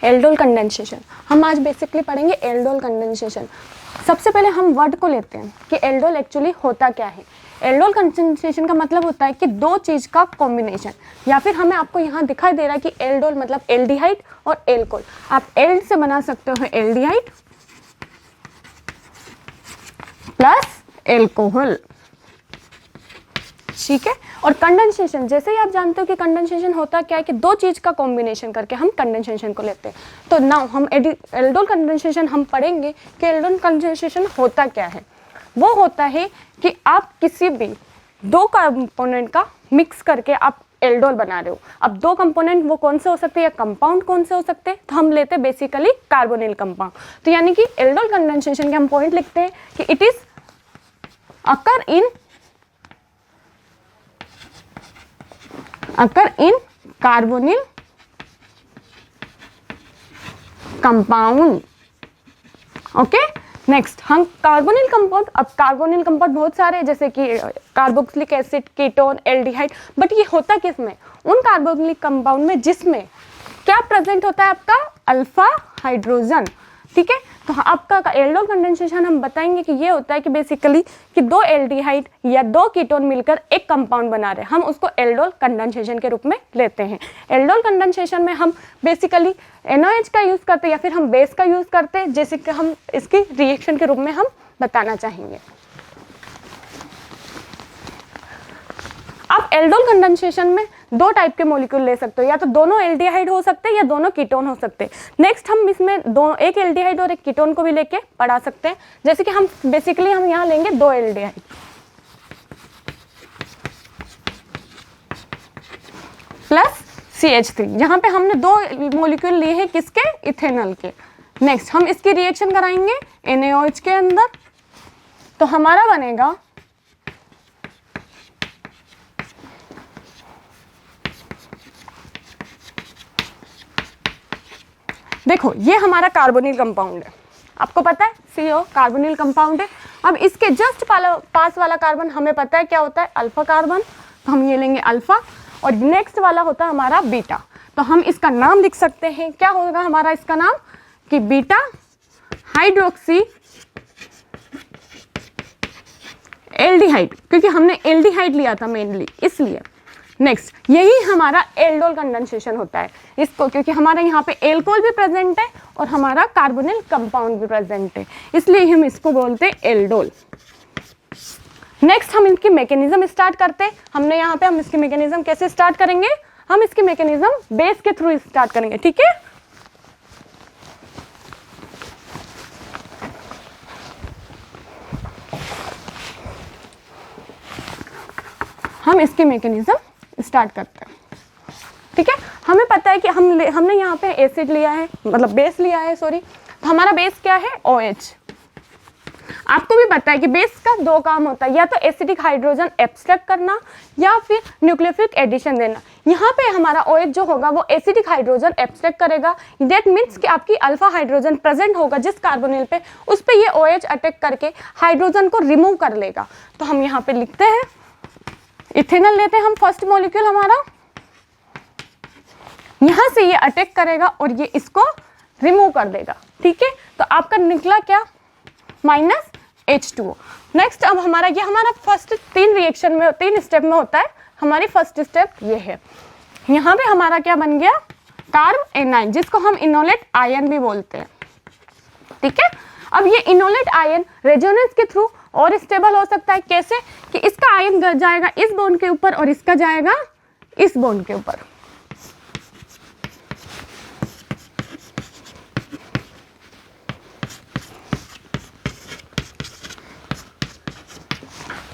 Aldol condensation. हम आज basically पढ़ेंगे एल्डोल कंडेंसेशन। सबसे पहले हम वर्ड को लेते हैं कि एल्डोल एक्चुअली होता क्या है। एल्डोल कंडेंसेशन का मतलब होता है कि दो चीज़ का कॉम्बिनेशन, या फिर हमें आपको यहाँ दिखाई दे रहा है कि एल्डोल मतलब एल्डिहाइड और एल्कोहल। आप एल्ड से बना सकते हो एल्डिहाइड प्लस एल्कोहल, ठीक है। और कंडेंसेशन, जैसे ही आप जानते हो कि कंडेंसेशन होता क्या है कि दो चीज का कॉम्बिनेशन करके हम कंडेंसेशन को लेते हैं। तो नाउ हम एल्डोल कंडेंसेशन हम पढ़ेंगे कि एल्डोल कंडेंसेशन होता क्या है। वो होता है कि आप किसी भी दो कंपोनेंट का मिक्स करके आप एल्डोल बना रहे हो। अब दो कंपोनेंट वो कौन से हो सकते हैं या कंपाउंड कौन से हो सकते हैं, तो हम लेते हैं बेसिकली कार्बोनिल कंपाउंड। तो यानी कि एल्डोल कंडेंसेशन के हम पॉइंट लिखते हैं कि it is occur in carbonyl compound। Okay, next हम कार्बोनिल कंपाउंड। अब कार्बोनिल कंपाउंड बहुत सारे हैं, जैसे कि carboxylic acid, ketone, aldehyde. But ये होता किस में, उन कार्बोनिल कंपाउंड में जिसमें क्या प्रेजेंट होता है, आपका अल्फा हाइड्रोजन, ठीक है। तो आपका एल्डोल कंडेंसेशन हम बताएंगे कि ये होता है कि बेसिकली कि दो एल्डिहाइड या दो कीटोन मिलकर एक कंपाउंड बना रहे हैं, हम उसको एल्डोल कंडेंसेशन के रूप में लेते हैं। एल्डोल कंडेंसेशन में हम बेसिकली NaOH का यूज करते हैं या फिर हम बेस का यूज करते हैं, जैसे कि हम इसकी रिएक्शन के रूप में हम बताना चाहेंगे। आप एल्डोल कंडेंसेशन में दो टाइप के मॉलिक्यूल ले सकते हो, या तो दोनों एल्डिहाइड हो सकते हैं या दोनों कीटोन हो सकते हैं। नेक्स्ट हम इसमें दो, एक एल्डिहाइड और एक कीटोन को भी लेके पढ़ा सकते हैं। जैसे कि हम बेसिकली हम यहाँ लेंगे दो एल्डिहाइड प्लस CH3, जहाँ पे हमने दो मॉलिक्यूल लिए हैं किसके, इथेनॉल के। नेक्स्ट हम इसकी रिएक्शन कराएंगे NaOH के अंदर, तो हमारा बनेगा देखो ये हमारा कार्बोनिल कंपाउंड है, आपको पता है CO कार्बोनिल कंपाउंड है। अब इसके जस्ट पास वाला कार्बन हमें पता है क्या होता है, अल्फा कार्बन, तो हम ये लेंगे अल्फा। और नेक्स्ट वाला होता है हमारा बीटा, तो हम इसका नाम लिख सकते हैं, क्या होगा हमारा इसका नाम कि बीटा हाइड्रोक्सी एल्डिहाइड, क्योंकि हमने एल्डिहाइड लिया था मेनली इसलिए। नेक्स्ट यही हमारा एल्डोल कंडेंसेशन होता है इसको, क्योंकि हमारे यहाँ पे एल्कोहल भी प्रेजेंट है और हमारा कार्बोनिल कंपाउंड भी प्रेजेंट है, इसलिए हम इसको बोलते हैं एल्डोल। नेक्स्ट हम इनकी मैकेनिज्म स्टार्ट करते हैं। हमने यहाँ पे हम इसकी मैकेनिज्म कैसे स्टार्ट करेंगे, हम इसकी मैकेनिज्म बेस के थ्रू स्टार्ट करेंगे, ठीक है। हम इसकी मैकेनिज्म स्टार्ट करते हैं, ठीक है। हमें पता है कि हमने यहाँ पे एसिड लिया है, मतलब बेस लिया है, सॉरी। तो हमारा बेस क्या है, OH। आपको भी पता है कि बेस का दो काम होता है, या तो एसिडिक हाइड्रोजन एब्स्ट्रैक्ट करना या फिर न्यूक्लियोफिलिक एडिशन देना। यहाँ पे हमारा OH जो होगा वो एसिडिक हाइड्रोजन एब्स्ट्रैक्ट करेगा। दैट मीन्स कि आपकी अल्फा हाइड्रोजन प्रेजेंट होगा जिस कार्बोनिल पे, उस पे ये OH अटैक करके हाइड्रोजन को रिमूव कर लेगा। तो हम यहाँ पे लिखते हैं इथेनॉल लेते हैं हम, फर्स्ट मॉलिक्यूल हमारा, यहां से ये अटैक करेगा और ये इसको रिमूव कर देगा, ठीक है। तो आपका निकला क्या, -H2O। नेक्स्ट अब हमारा ये हमारा फर्स्ट तीन रिएक्शन में, तीन स्टेप में होता है। हमारी फर्स्ट स्टेप ये है, यहाँ पे हमारा क्या बन गया, कार्ब एनाइन, जिसको हम इनोलेट आयन भी बोलते हैं, ठीक है। अब ये इनोलेट आयन रेजोनेंस के थ्रू और स्टेबल हो सकता है, कैसे कि इसका आयन जाएगा इस बॉन्ड के ऊपर और इसका जाएगा इस बॉन्ड के ऊपर।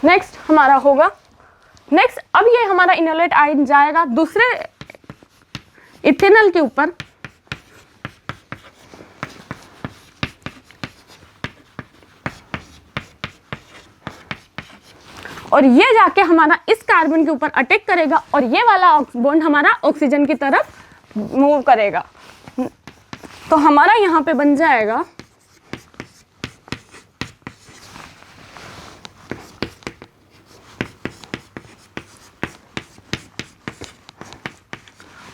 नेक्स्ट हमारा होगा, नेक्स्ट अब ये हमारा इनोलेट आयन जाएगा दूसरे इथेनॉल के ऊपर, और ये जाके हमारा इस कार्बन के ऊपर अटैक करेगा और ये वाला बॉन्ड हमारा ऑक्सीजन की तरफ मूव करेगा। तो हमारा यहाँ पे बन जाएगा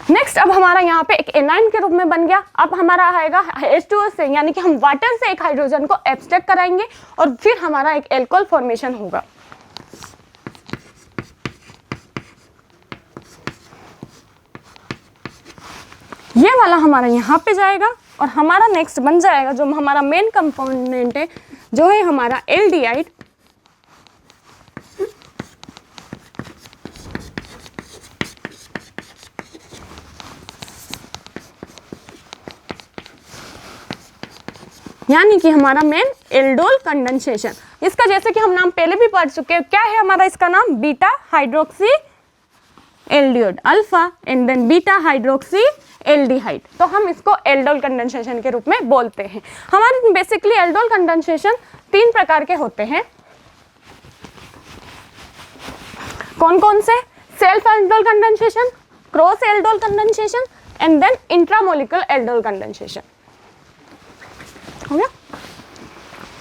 नेक्स्ट नेक्स्ट अब हमारा यहाँ पे एक एनाइन के रूप में बन गया। अब हमारा आएगा H2O से, यानी कि हम वाटर से एक हाइड्रोजन को एब्स्ट्रैक्ट कराएंगे और फिर हमारा एक एल्कोहल फॉर्मेशन होगा। ये वाला हमारा यहाँ पे जाएगा और हमारा नेक्स्ट बन जाएगा जो हमारा मेन कंपोनेंट है, जो है हमारा एल्डिहाइड। यानी कि हमारा मेन एल्डोल कंडेंसेशन। इसका जैसे कि हम नाम पहले भी पढ़ चुके हैं, क्या है हमारा इसका नाम, beta hydroxy aldehyde alpha and then beta hydroxy aldehyde. तो हम इसको एल्डोल कंडेंसेशन के रूप में बोलते हैं। हमारे बेसिकली एल्डोल कंडेंसेशन 3 प्रकार के होते हैं। कौन कौन से? Self aldol condensation, cross aldol condensation and then intramolecular aldol condensation. हो गया।